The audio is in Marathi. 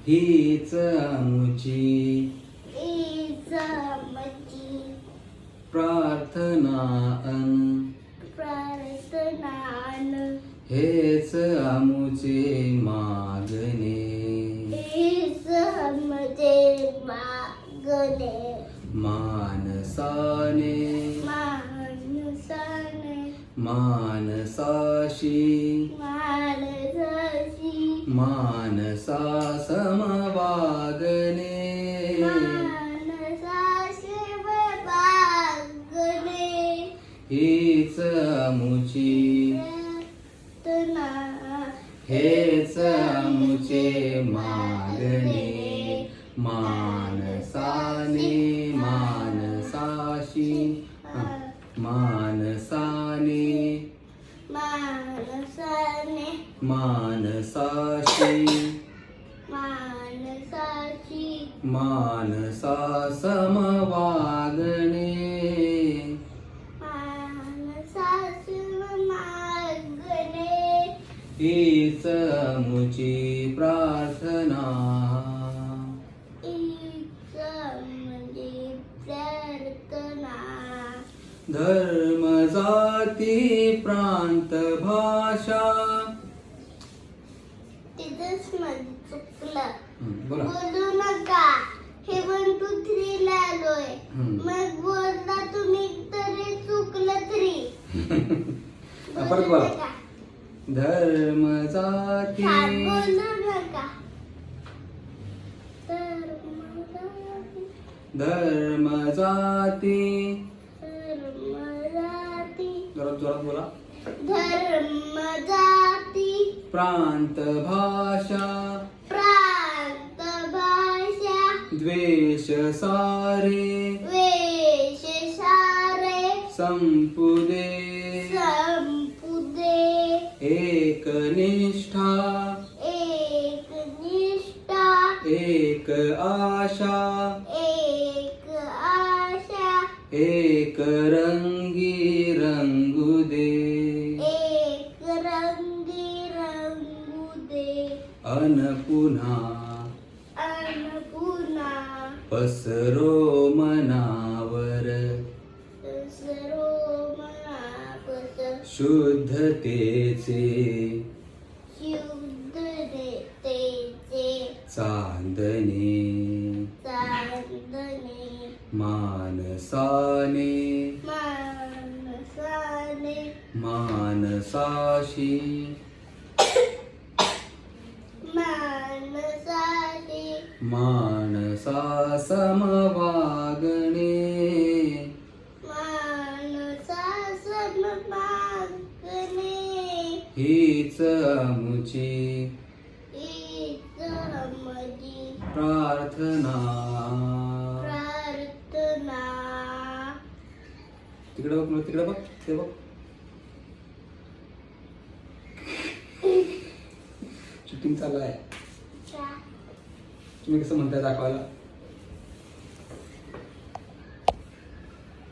हीच आमुची प्रार्थना हेच आमुचे मागणे मानसाने मानसाशी मानसा समवागणे हीच आमुची हेच आमुचे मागणे मानसाने मानसाशी मानसाने मानसाशी मानसा समवागणे हीच आमुची प्रार्थना धर्म जाती प्रांत भाषा बोला बोलू नका हे 1 2 3 ला आलोय मग बोलता तुम्ही तरी चुकलं 3 परत बोला धर्म जाती बोलू नका धर्म जाती जोरात बोला धर्म जाती प्रांत भाषा द्वेष सारे संपुदे एकनिष्ठा एक आशा एक रंगी रंगुदे अन पुन्हा पसरो मनावर शुद्धतेचे चांदणे मानसाने मानसाशी मानसा समवागणे हीच आमुची प्रार्थना तिकडे बघ तिकडे बघ ते बघ शूटिंग चालू आहे तुम्ही कसं म्हणताय दाखवायला